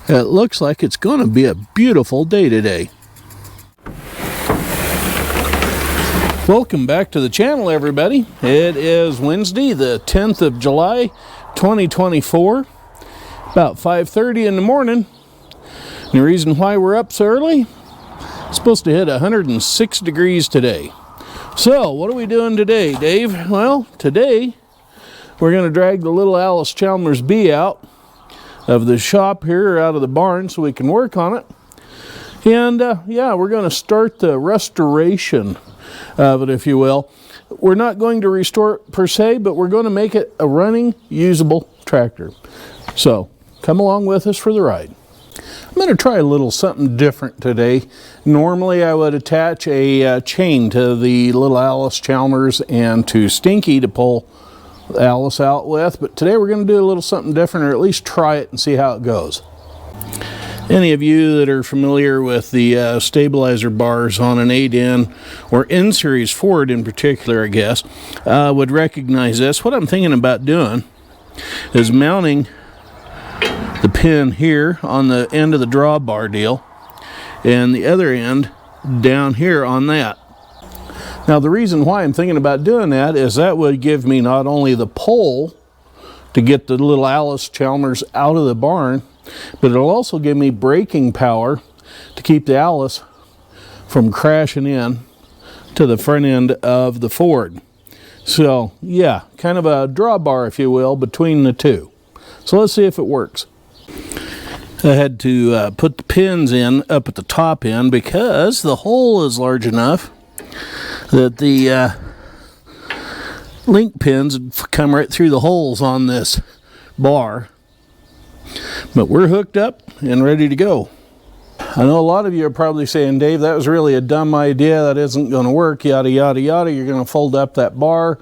It looks like it's going to be a beautiful day today. Welcome back to the channel, everybody. It is Wednesday, the 10th of July, 2024. About 5:30 in the morning. And the reason why we're up so early, it's supposed to hit 106 degrees today. So, what are we doing today, Dave? Well, today we're going to drag the little Allis Chalmers B out of the shop here, out of the barn, so we can work on it. And yeah, we're going to start the restoration of it, if you will. We're not going to restore it per se, but we're going to make it a running, usable tractor. So come along with us for the ride. I'm going to try a little something different today. Normally I would attach a chain to the little Allis Chalmers and to Stinky to pull Allis out with, but today we're going to do a little something different, or at least try it and see how it goes. Any of you that are familiar with the stabilizer bars on an 8N or N-Series Ford in particular, I guess, would recognize this. What I'm thinking about doing is mounting the pin here on the end of the drawbar deal and the other end down here on that. Now, the reason why I'm thinking about doing that is that would give me not only the pull to get the little Allis Chalmers out of the barn, but it'll also give me braking power to keep the Allis from crashing in to the front end of the Ford. So, yeah, kind of a drawbar, if you will, between the two. So let's see if it works. I had to put the pins in up at the top end because the hole is large enough that the link pins would come right through the holes on this bar. But we're hooked up and ready to go. I know a lot of you are probably saying, Dave, that was really a dumb idea. That isn't going to work, yada, yada, yada. You're going to fold up that bar.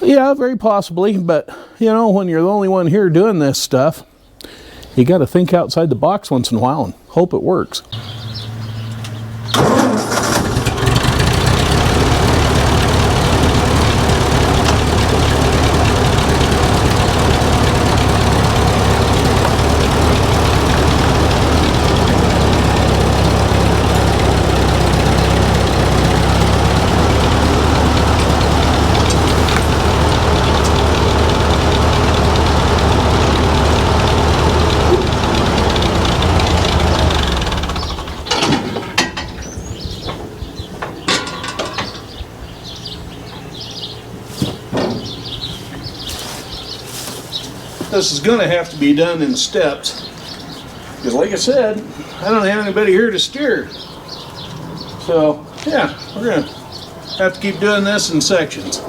Yeah, very possibly. But, you know, when you're the only one here doing this stuff, you got to think outside the box once in a while and hope it works. This is going to have to be done in steps because, like I said, I don't have anybody here to steer. So, yeah, we're going to have to keep doing this in sections.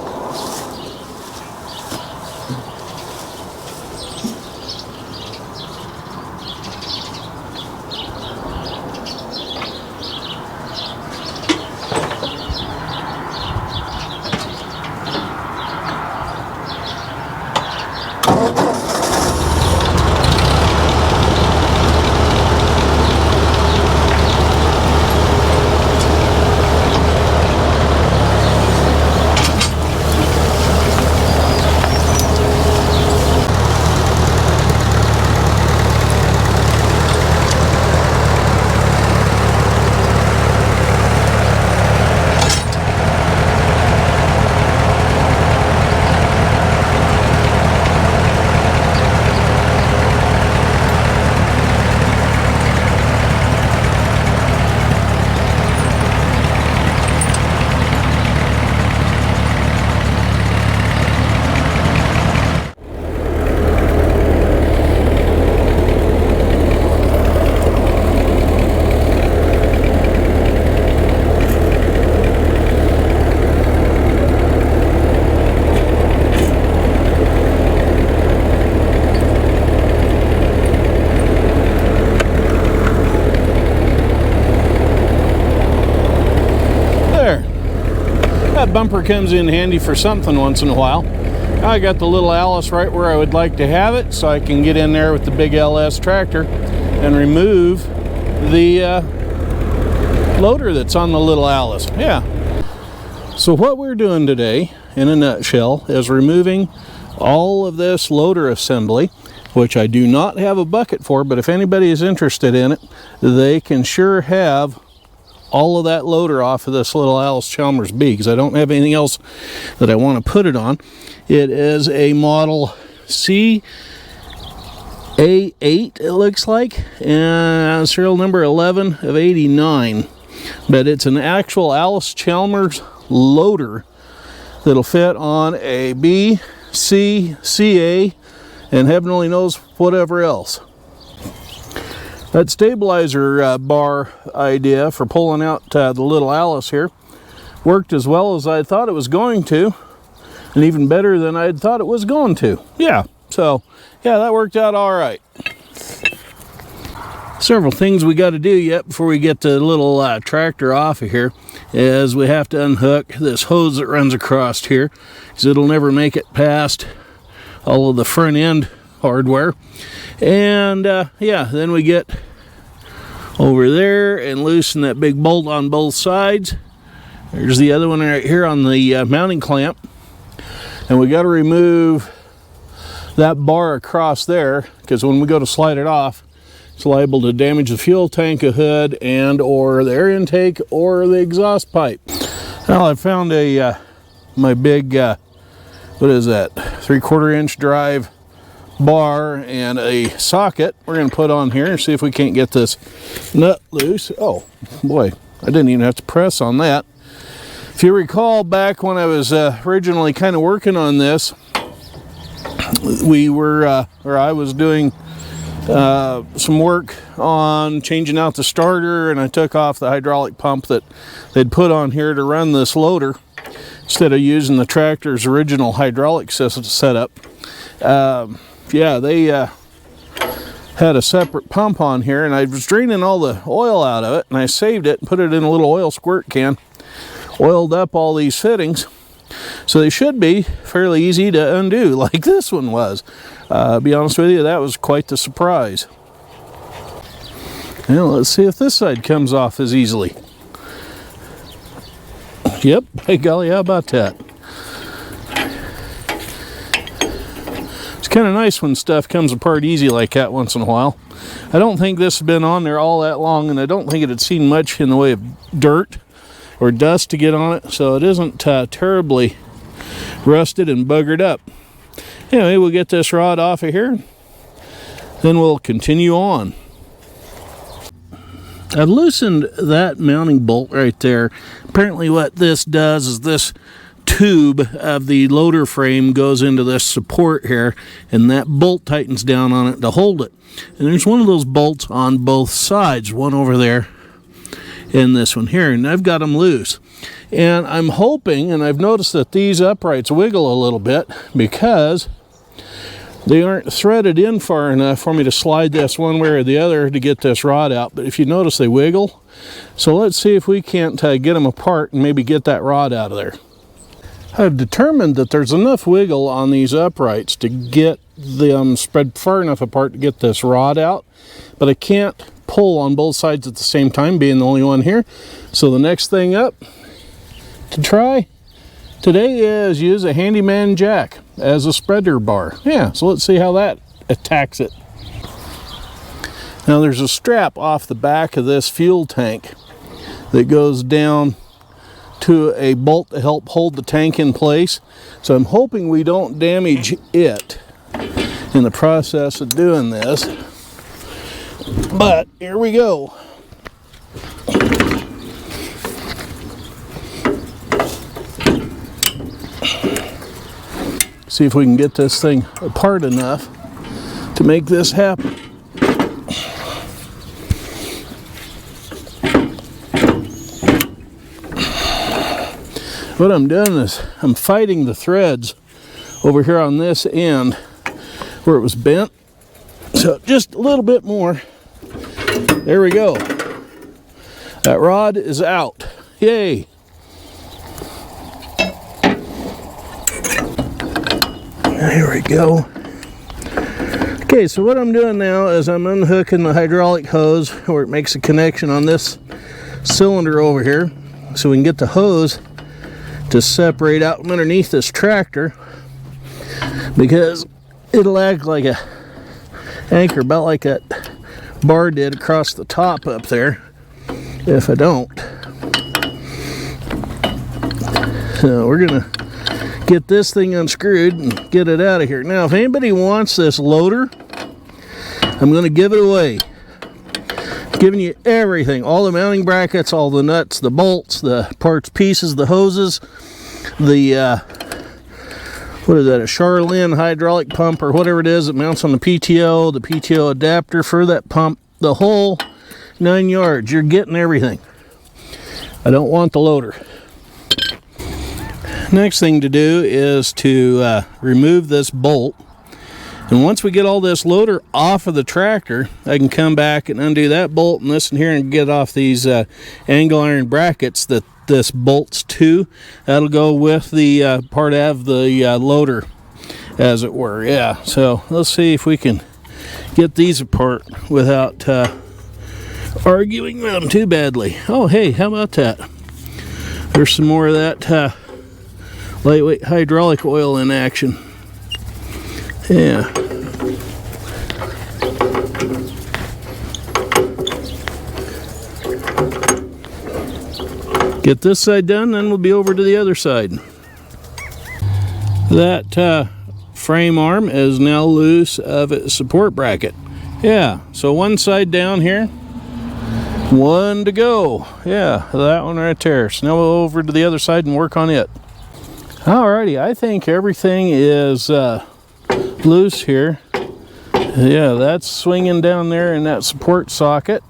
That bumper comes in handy for something once in a while. I got the little Allis right where I would like to have it, so I can get in there with the big LS tractor and remove the loader that's on the little Allis. Yeah. So what we're doing today, in a nutshell, is removing all of this loader assembly which I do not have a bucket for, but if anybody is interested in it, they can sure have all of that loader off of this little Allis Chalmers B, because I don't have anything else that I want to put it on. It is a model C A8, it looks like, and serial number 11 of 89. But it's an actual Allis Chalmers loader that'll fit on a B, C, CA, and heaven only knows whatever else. That stabilizer bar idea for pulling out the little Allis here worked as well as I thought it was going to, and even better than I thought it was going to. Yeah, so yeah, that worked out all right. Several things we got to do yet before we get the little tractor off of here is we have to unhook this hose that runs across here, because it'll never make it past all of the front end hardware. And yeah, then we get over there and loosen that big bolt on both sides. There's the other one right here on the mounting clamp, and we got to remove that bar across there, because when we go to slide it off, it's liable to damage the fuel tank, a hood, and or the air intake or the exhaust pipe. Well, I found a my big what is that, 3/4 inch drive bar and a socket we're going to put on here and see if we can't get this nut loose. Oh boy, I didn't even have to press on that. If you recall, back when I was originally kind of working on this, we were or I was doing some work on changing out the starter, and I took off the hydraulic pump that they'd put on here to run this loader instead of using the tractor's original hydraulic system setup. Yeah, they had a separate pump on here, and I was draining all the oil out of it, and I saved it and put it in a little oil squirt can, oiled up all these fittings, so they should be fairly easy to undo like this one was. Be honest with you, that was quite the surprise. Now let's see if this side comes off as easily. Yep, hey golly, how about that? It's kind of nice when stuff comes apart easy like that once in a while. I don't think this has been on there all that long, and I don't think it had seen much in the way of dirt or dust to get on it, so it isn't terribly rusted and buggered up. Anyway, we'll get this rod off of here, then we'll continue on. I've loosened that mounting bolt right there. Apparently what this does is this tube of the loader frame goes into this support here, and that bolt tightens down on it to hold it. And there's one of those bolts on both sides, one over there and this one here, and I've got them loose. And I'm hoping, and I've noticed that these uprights wiggle a little bit because they aren't threaded in far enough for me to slide this one way or the other to get this rod out. But if you notice, they wiggle. So let's see if we can't get them apart and maybe get that rod out of there. I've determined that there's enough wiggle on these uprights to get them spread far enough apart to get this rod out, but I can't pull on both sides at the same time, being the only one here. So the next thing up to try today is use a handyman jack as a spreader bar. Yeah, so let's see how that attacks it. Now there's a strap off the back of this fuel tank that goes down to a bolt to help hold the tank in place. So I'm hoping we don't damage it in the process of doing this. But here we go. See if we can get this thing apart enough to make this happen. What I'm doing is I'm fighting the threads over here on this end where it was bent. So just a little bit more. There we go. That rod is out. Yay. There we go. Okay, so what I'm doing now is I'm unhooking the hydraulic hose where it makes a connection on this cylinder over here, so we can get the hose to separate out from underneath this tractor, because it'll act like a anchor about like that bar did across the top up there if I don't. So we're gonna get this thing unscrewed and get it out of here. Now if anybody wants this loader, I'm gonna give it away. Giving you everything, all the mounting brackets, all the nuts, the bolts, the parts, pieces, the hoses, the what is that, a Charlene hydraulic pump or whatever it is that mounts on the PTO adapter for that pump, the whole 9 yards. You're getting everything. I don't want the loader. Next thing to do is to remove this bolt. And once we get all this loader off of the tractor, I can come back and undo that bolt and this in here and get off these angle iron brackets that this bolts to. That'll go with the part of the loader, as it were. Yeah, so let's see if we can get these apart without arguing with them too badly. Oh, hey, how about that? There's some more of that lightweight hydraulic oil in action. Yeah. Get this side done, then we'll be over to the other side. That frame arm is now loose of its support bracket. Yeah, so one side down here, one to go. Yeah, that one right there. So now we'll go over to the other side and work on it. Alrighty, I think everything is loose here. Yeah, that's swinging down there in that support socket.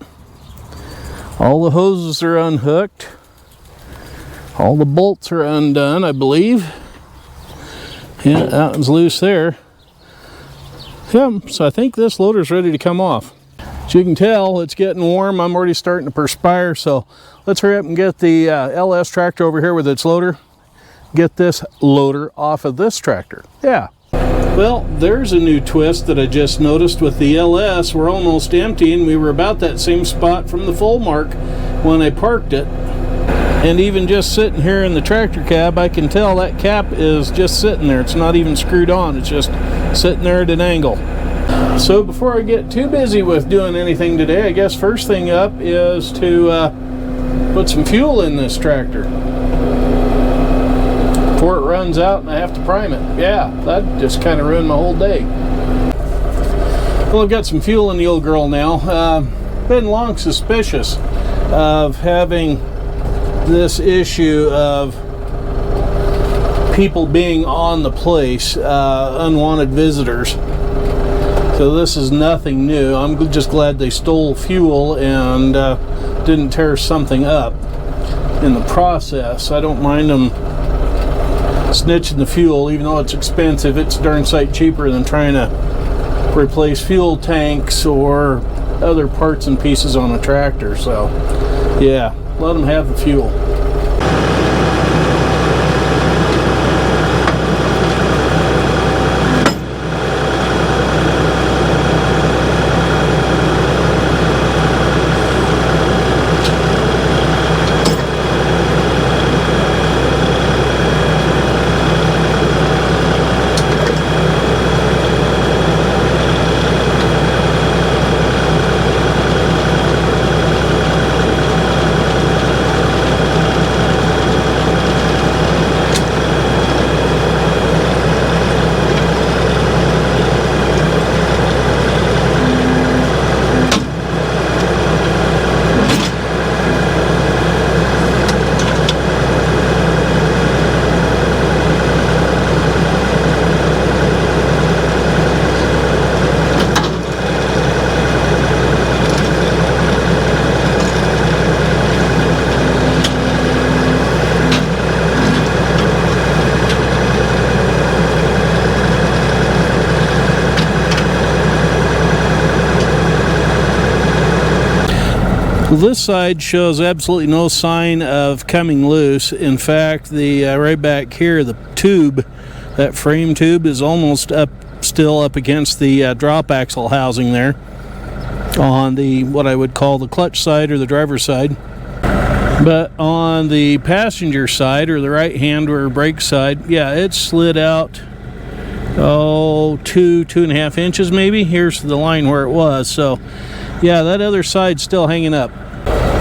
All the hoses are unhooked. All the bolts are undone, I believe. Yeah, that one's loose there. Yeah, so I think this loader's ready to come off. As you can tell, it's getting warm. I'm already starting to perspire, so let's hurry up and get the LS tractor over here with its loader. Get this loader off of this tractor. Yeah. Well, there's a new twist that I just noticed with the LS. We're almost empty, and we were about that same spot from the full mark when I parked it. And even just sitting here in the tractor cab, I can tell that cap is just sitting there. It's not even screwed on. It's just sitting there at an angle. So before I get too busy with doing anything today, I guess first thing up is to put some fuel in this tractor before it runs out and I have to prime it. Yeah, that just kind of ruined my whole day. Well, I've got some fuel in the old girl now. Been long suspicious of having this issue of people being on the place, unwanted visitors. So this is nothing new. I'm just glad they stole fuel and didn't tear something up in the process. I don't mind them snitching the fuel, even though it's expensive. It's darn sight cheaper than trying to replace fuel tanks or other parts and pieces on a tractor. So yeah, let them have the fuel. This side shows absolutely no sign of coming loose. In fact, the right back here, the tube, that frame tube, is almost up, still up against the drop axle housing there on the what I would call the clutch side or the driver's side. But on the passenger side or the right hand or brake side, yeah, it slid out oh, 2.5 inches maybe. Here's the line where it was. So yeah, that other side's still hanging up.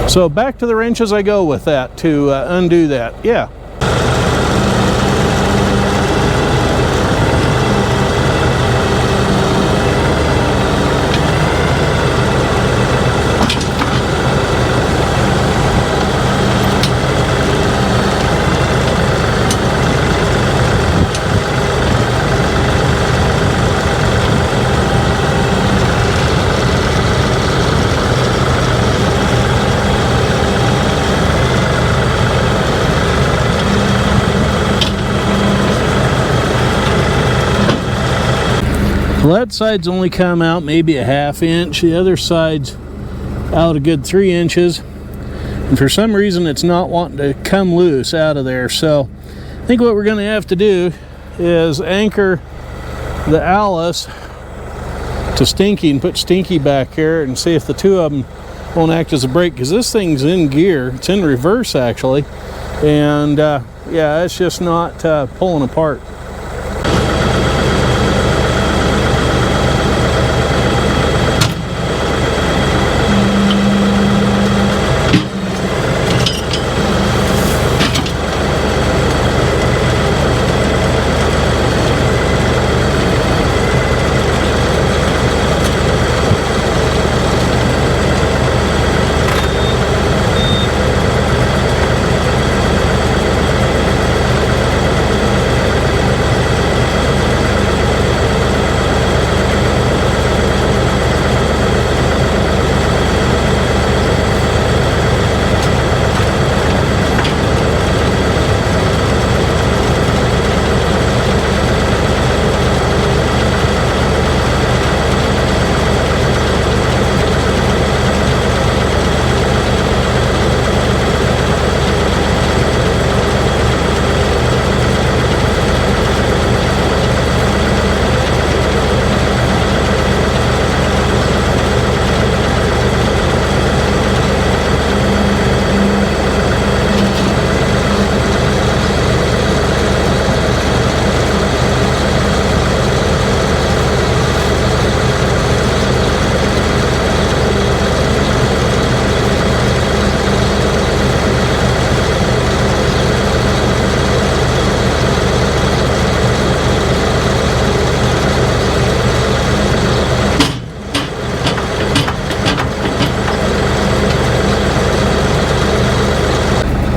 So back to the wrenches I go with that to undo that. Yeah. Well, that side's only come out maybe a 1/2 inch. The other side's out a good 3 inches. And for some reason, it's not wanting to come loose out of there. So I think what we're going to have to do is anchor the Allis to Stinky and put Stinky back here and see if the two of them won't act as a brake, because this thing's in gear. It's in reverse, actually. And yeah, it's just not pulling apart.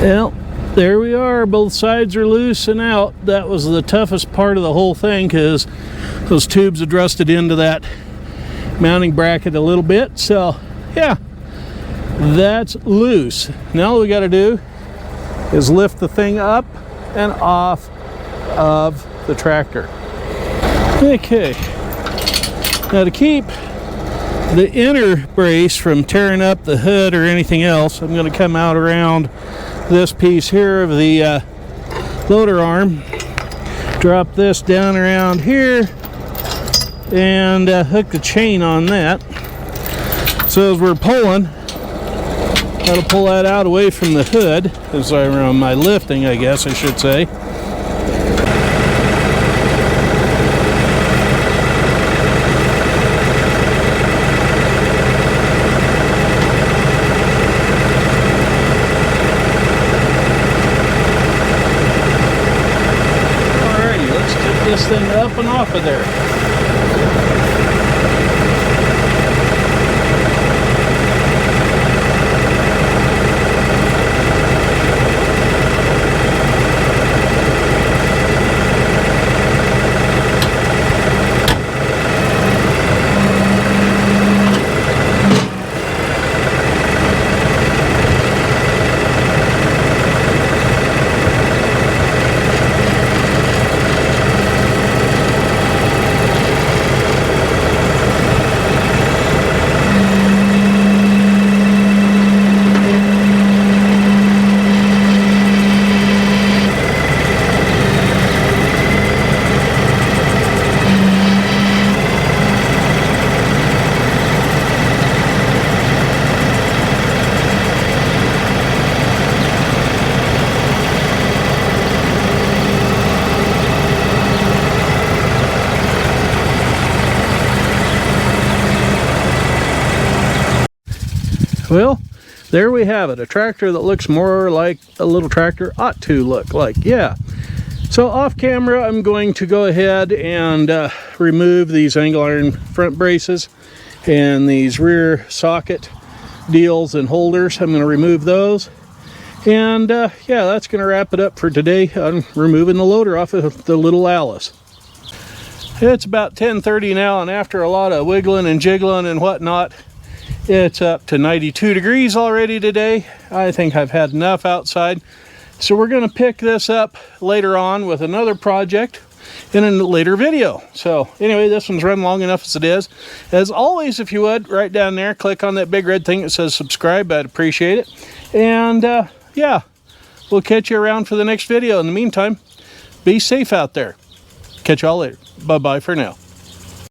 Well, there we are. Both sides are loose and out. That was the toughest part of the whole thing, because those tubes had rusted into that mounting bracket a little bit. So yeah, that's loose. Now all we got to do is lift the thing up and off of the tractor. Okay, now to keep the inner brace from tearing up the hood or anything else, I'm going to come out around this piece here of the loader arm, drop this down around here, and hook the chain on that. So as we're pulling, that'll pull that out away from the hood, as I'm my lifting, I guess I should say. This thing up and off of there. Well, there we have it. A tractor that looks more like a little tractor ought to look like. Yeah. So off camera, I'm going to go ahead and remove these angle iron front braces and these rear socket deals and holders. I'm going to remove those. And yeah, that's going to wrap it up for today. I'm removing the loader off of the little Allis. It's about 10:30 now, and after a lot of wiggling and jiggling and whatnot, it's up to 92 degrees already today. I think I've had enough outside. So we're going to pick this up later on with another project in a later video. So anyway, this one's run long enough as it is. As always, if you would, right down there, click on that big red thing that says subscribe. I'd appreciate it. And yeah, we'll catch you around for the next video. In the meantime, be safe out there. Catch y'all later. Bye-bye for now.